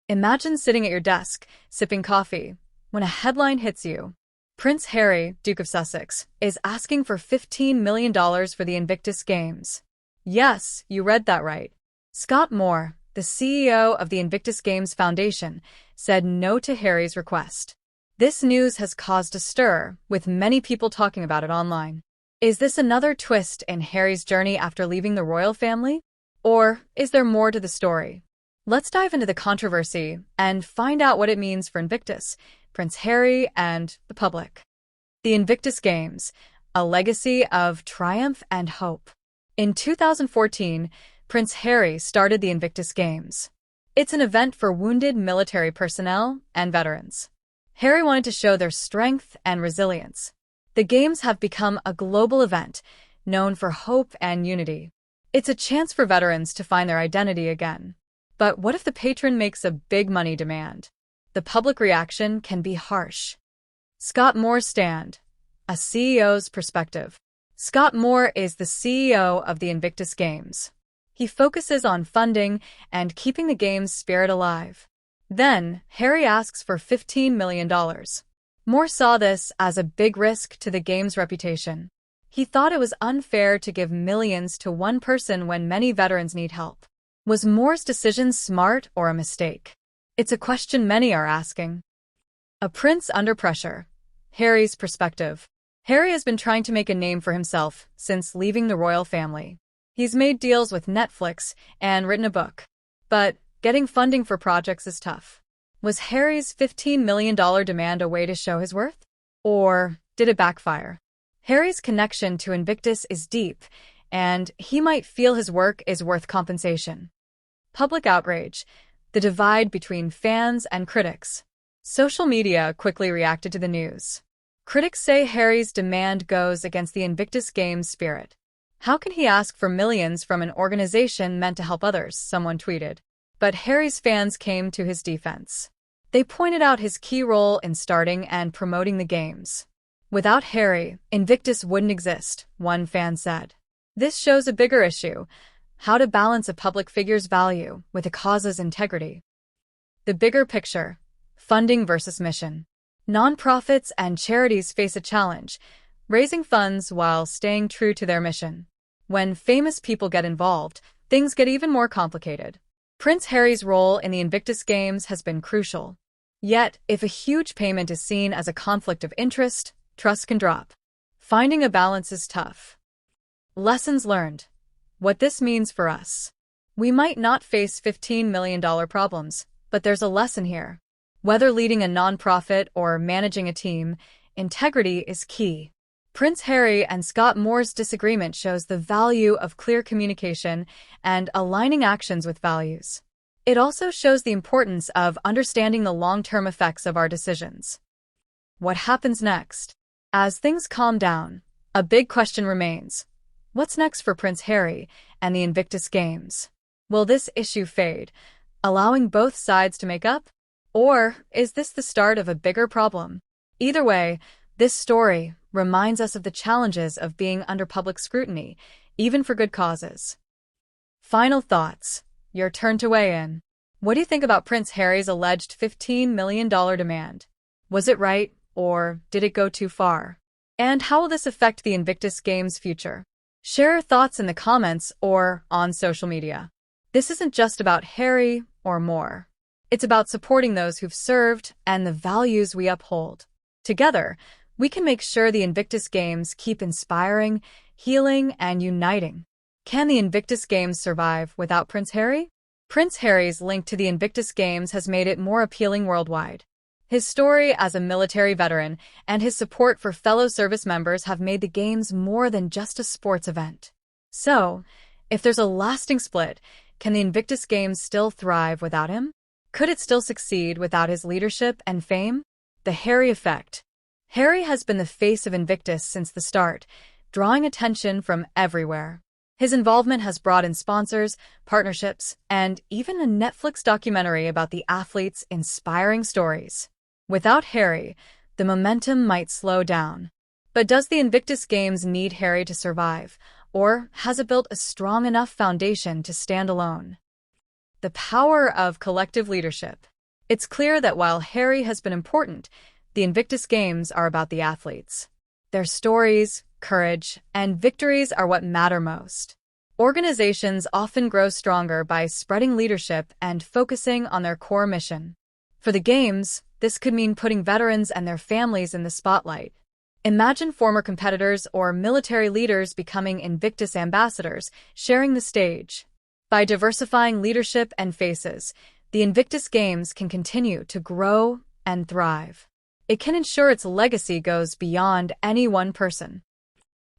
Imagine sitting at your desk, sipping coffee, when a headline hits you. Prince Harry, Duke of Sussex, is asking for $15 million for the Invictus Games. Yes, you read that right. Scott Moore, the CEO of the Invictus Games Foundation, said no to Harry's request. This news has caused a stir, with many people talking about it online. Is this another twist in Harry's journey after leaving the royal family? Or is there more to the story? Let's dive into the controversy and find out what it means for Invictus, Prince Harry, and the public. The Invictus Games, a legacy of triumph and hope. In 2014, Prince Harry started the Invictus Games. It's an event for wounded military personnel and veterans. Harry wanted to show their strength and resilience. The Games have become a global event, known for hope and unity. It's a chance for veterans to find their identity again. But what if the patron makes a big money demand? The public reaction can be harsh. Scott Moore's stand. A CEO's perspective. Scott Moore is the CEO of the Invictus Games. He focuses on funding and keeping the Games' spirit alive. Then, Harry asks for $15 million. Moore saw this as a big risk to the Games' reputation. He thought it was unfair to give millions to one person when many veterans need help. Was Moore's decision smart or a mistake? It's a question many are asking. A prince under pressure. Harry's perspective. Harry has been trying to make a name for himself since leaving the royal family. He's made deals with Netflix and written a book. But getting funding for projects is tough. Was Harry's $15 million demand a way to show his worth? Or did it backfire? Harry's connection to Invictus is deep, and he might feel his work is worth compensation. Public outrage. The divide between fans and critics. Social media quickly reacted to the news. Critics say Harry's demand goes against the Invictus Games spirit. How can he ask for millions from an organization meant to help others? Someone tweeted. But Harry's fans came to his defense. They pointed out his key role in starting and promoting the Games. Without Harry, Invictus wouldn't exist, one fan said. This shows a bigger issue: how to balance a public figure's value with a cause's integrity. The bigger picture: funding versus mission. Nonprofits and charities face a challenge: raising funds while staying true to their mission. When famous people get involved, things get even more complicated. Prince Harry's role in the Invictus Games has been crucial. Yet, if a huge payment is seen as a conflict of interest, trust can drop. Finding a balance is tough. Lessons learned. What this means for us. We might not face $15 million problems, but there's a lesson here. Whether leading a nonprofit or managing a team, integrity is key. Prince Harry and Scott Moore's disagreement shows the value of clear communication and aligning actions with values. It also shows the importance of understanding the long-term effects of our decisions. What happens next? As things calm down, a big question remains. What's next for Prince Harry and the Invictus Games? Will this issue fade, allowing both sides to make up? Or is this the start of a bigger problem? Either way, this story reminds us of the challenges of being under public scrutiny, even for good causes. Final thoughts. Your turn to weigh in. What do you think about Prince Harry's alleged $15 million demand? Was it right, or did it go too far? And how will this affect the Invictus Games' future? Share your thoughts in the comments or on social media. This isn't just about Harry or more. It's about supporting those who've served and the values we uphold. Together, we can make sure the Invictus Games keep inspiring, healing, and uniting. Can the Invictus Games survive without Prince Harry? Prince Harry's link to the Invictus Games has made it more appealing worldwide. His story as a military veteran and his support for fellow service members have made the Games more than just a sports event. So, if there's a lasting split, can the Invictus Games still thrive without him? Could it still succeed without his leadership and fame? The Harry effect. Harry has been the face of Invictus since the start, drawing attention from everywhere. His involvement has brought in sponsors, partnerships, and even a Netflix documentary about the athletes' inspiring stories. Without Harry, the momentum might slow down. But does the Invictus Games need Harry to survive, or has it built a strong enough foundation to stand alone? The power of collective leadership. It's clear that while Harry has been important, the Invictus Games are about the athletes. Their stories, courage, and victories are what matter most. Organizations often grow stronger by spreading leadership and focusing on their core mission. For the Games, this could mean putting veterans and their families in the spotlight. Imagine former competitors or military leaders becoming Invictus ambassadors, sharing the stage. By diversifying leadership and faces, the Invictus Games can continue to grow and thrive. It can ensure its legacy goes beyond any one person.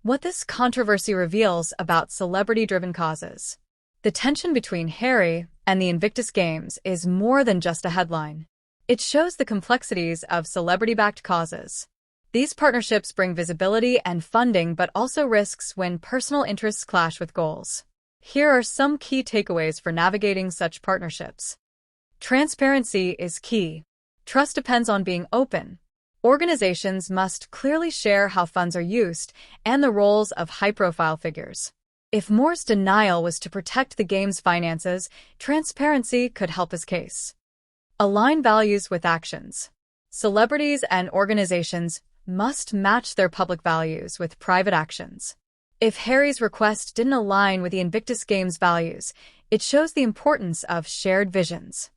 What this controversy reveals about celebrity-driven causes. The tension between Harry and the Invictus Games is more than just a headline. It shows the complexities of celebrity-backed causes. These partnerships bring visibility and funding but also risks when personal interests clash with goals. Here are some key takeaways for navigating such partnerships. Transparency is key. Trust depends on being open. Organizations must clearly share how funds are used and the roles of high-profile figures. If Moore's denial was to protect the Games' finances, transparency could help his case. Align values with actions. Celebrities and organizations must match their public values with private actions. If Harry's request didn't align with the Invictus Games' values, it shows the importance of shared visions.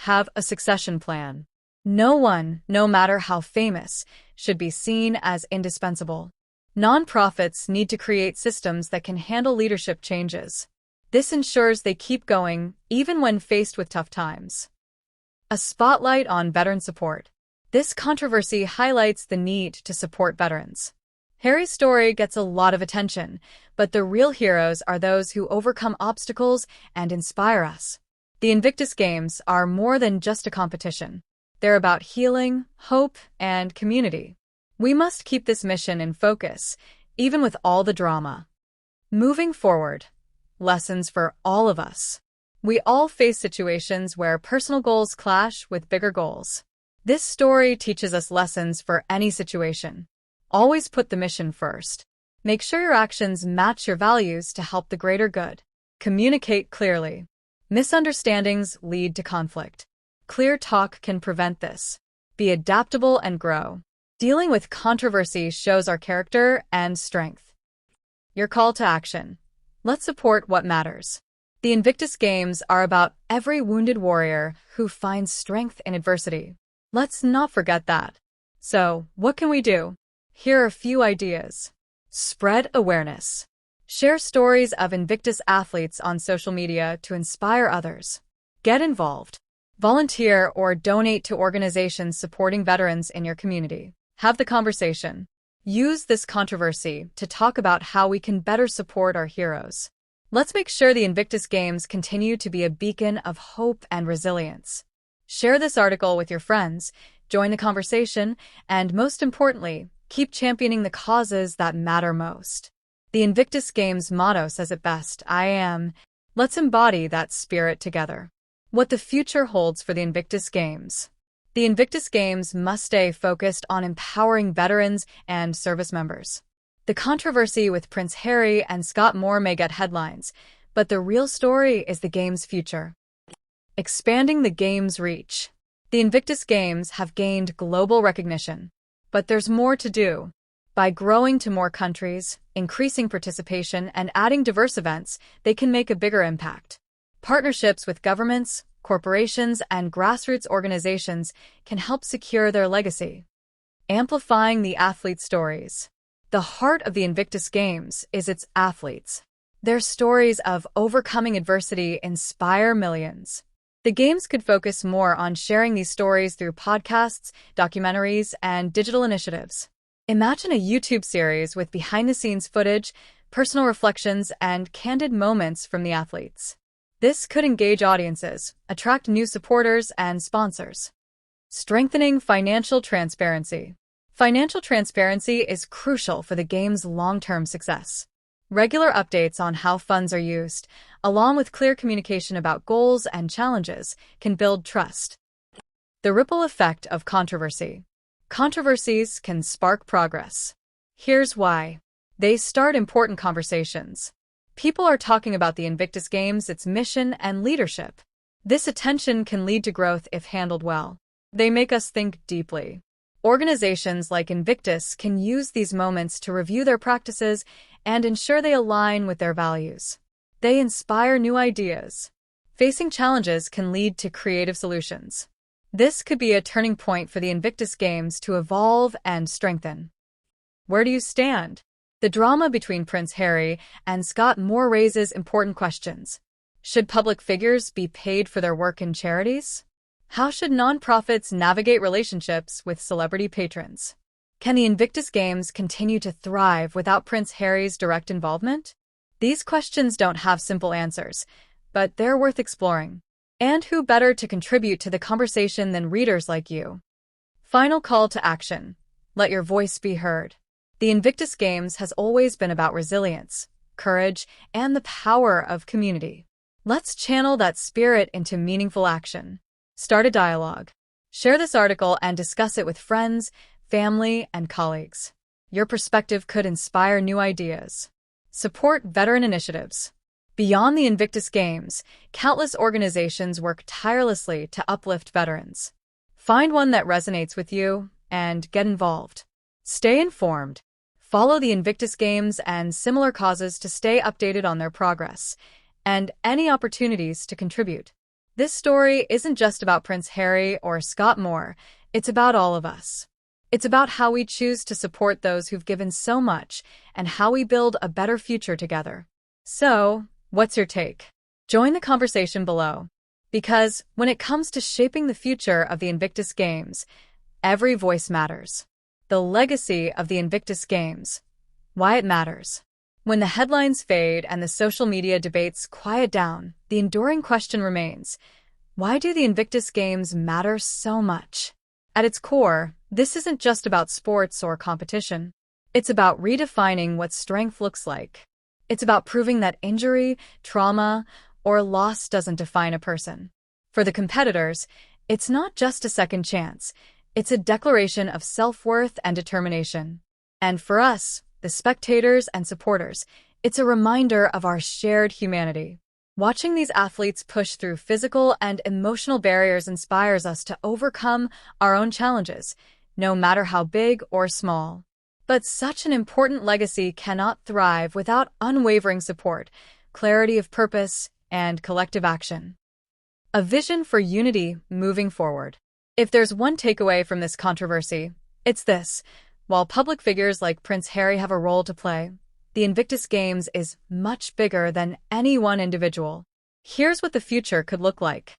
Have a succession plan. No one, no matter how famous, should be seen as indispensable. Nonprofits need to create systems that can handle leadership changes. This ensures they keep going, even when faced with tough times. A spotlight on veteran support. This controversy highlights the need to support veterans. Harry's story gets a lot of attention, but the real heroes are those who overcome obstacles and inspire us. The Invictus Games are more than just a competition. They're about healing, hope, and community. We must keep this mission in focus, even with all the drama. Moving forward, lessons for all of us. We all face situations where personal goals clash with bigger goals. This story teaches us lessons for any situation. Always put the mission first. Make sure your actions match your values to help the greater good. Communicate clearly. Misunderstandings lead to conflict. Clear talk can prevent this. Be adaptable and grow. Dealing with controversy shows our character and strength. Your call to action. Let's support what matters. The Invictus Games are about every wounded warrior who finds strength in adversity. Let's not forget that. So, what can we do? Here are a few ideas. Spread awareness. Share stories of Invictus athletes on social media to inspire others. Get involved. Volunteer or donate to organizations supporting veterans in your community. Have the conversation. Use this controversy to talk about how we can better support our heroes. Let's make sure the Invictus Games continue to be a beacon of hope and resilience. Share this article with your friends, join the conversation, and most importantly, keep championing the causes that matter most. The Invictus Games motto says it best, I am. Let's embody that spirit together. What the future holds for the Invictus Games. The Invictus Games must stay focused on empowering veterans and service members. The controversy with Prince Harry and Scott Moore may get headlines, but the real story is the Games' future. Expanding the Games' reach. The Invictus Games have gained global recognition, but there's more to do. By growing to more countries, increasing participation, and adding diverse events, they can make a bigger impact. Partnerships with governments, corporations, and grassroots organizations can help secure their legacy. Amplifying the athlete stories. The heart of the Invictus Games is its athletes. Their stories of overcoming adversity inspire millions. The Games could focus more on sharing these stories through podcasts, documentaries, and digital initiatives. Imagine a YouTube series with behind-the-scenes footage, personal reflections, and candid moments from the athletes. This could engage audiences, attract new supporters and sponsors. Strengthening financial transparency. Financial transparency is crucial for the Games' long-term success. Regular updates on how funds are used, along with clear communication about goals and challenges, can build trust. The ripple effect of controversy. Controversies can spark progress. Here's why. They start important conversations. People are talking about the Invictus Games, its mission, and leadership. This attention can lead to growth if handled well. They make us think deeply. Organizations like Invictus can use these moments to review their practices and ensure they align with their values. They inspire new ideas. Facing challenges can lead to creative solutions. This could be a turning point for the Invictus Games to evolve and strengthen. Where do you stand? The drama between Prince Harry and Scott Moore raises important questions. Should public figures be paid for their work in charities? How should nonprofits navigate relationships with celebrity patrons? Can the Invictus Games continue to thrive without Prince Harry's direct involvement? These questions don't have simple answers, but they're worth exploring. And who better to contribute to the conversation than readers like you? Final call to action. Let your voice be heard. The Invictus Games has always been about resilience, courage, and the power of community. Let's channel that spirit into meaningful action. Start a dialogue. Share this article and discuss it with friends, family, and colleagues. Your perspective could inspire new ideas. Support veteran initiatives. Beyond the Invictus Games, countless organizations work tirelessly to uplift veterans. Find one that resonates with you and get involved. Stay informed. Follow the Invictus Games and similar causes to stay updated on their progress and any opportunities to contribute. This story isn't just about Prince Harry or Scott Moore, it's about all of us. It's about how we choose to support those who've given so much and how we build a better future together. So, what's your take? Join the conversation below. Because when it comes to shaping the future of the Invictus Games, every voice matters. The legacy of the Invictus Games. Why it matters. When the headlines fade and the social media debates quiet down, the enduring question remains, why do the Invictus Games matter so much? At its core, this isn't just about sports or competition. It's about redefining what strength looks like. It's about proving that injury, trauma, or loss doesn't define a person. For the competitors, it's not just a second chance. It's a declaration of self-worth and determination. And for us, the spectators and supporters, it's a reminder of our shared humanity. Watching these athletes push through physical and emotional barriers inspires us to overcome our own challenges, no matter how big or small. But such an important legacy cannot thrive without unwavering support, clarity of purpose, and collective action. A vision for unity moving forward. If there's one takeaway from this controversy, it's this. While public figures like Prince Harry have a role to play, the Invictus Games is much bigger than any one individual. Here's what the future could look like.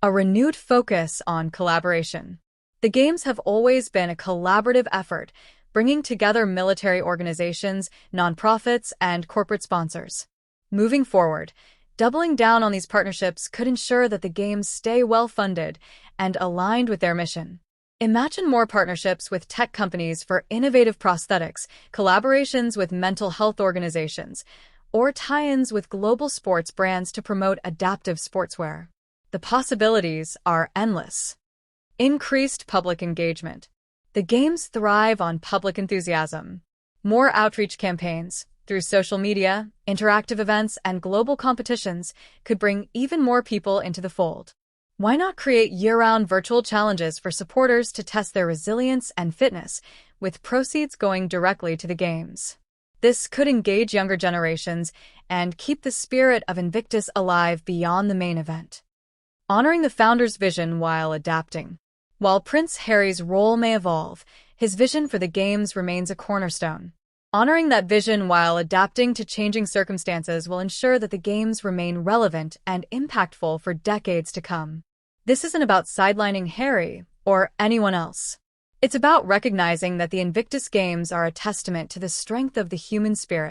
A renewed focus on collaboration. The Games have always been a collaborative effort, bringing together military organizations, nonprofits, and corporate sponsors. Moving forward, doubling down on these partnerships could ensure that the Games stay well-funded and aligned with their mission. Imagine more partnerships with tech companies for innovative prosthetics, collaborations with mental health organizations, or tie-ins with global sports brands to promote adaptive sportswear. The possibilities are endless. Increased public engagement. The Games thrive on public enthusiasm. More outreach campaigns, through social media, interactive events, and global competitions, could bring even more people into the fold. Why not create year-round virtual challenges for supporters to test their resilience and fitness, with proceeds going directly to the Games? This could engage younger generations and keep the spirit of Invictus alive beyond the main event. Honoring the founder's vision while adapting. While Prince Harry's role may evolve, his vision for the Games remains a cornerstone. Honoring that vision while adapting to changing circumstances will ensure that the Games remain relevant and impactful for decades to come. This isn't about sidelining Harry or anyone else. It's about recognizing that the Invictus Games are a testament to the strength of the human spirit.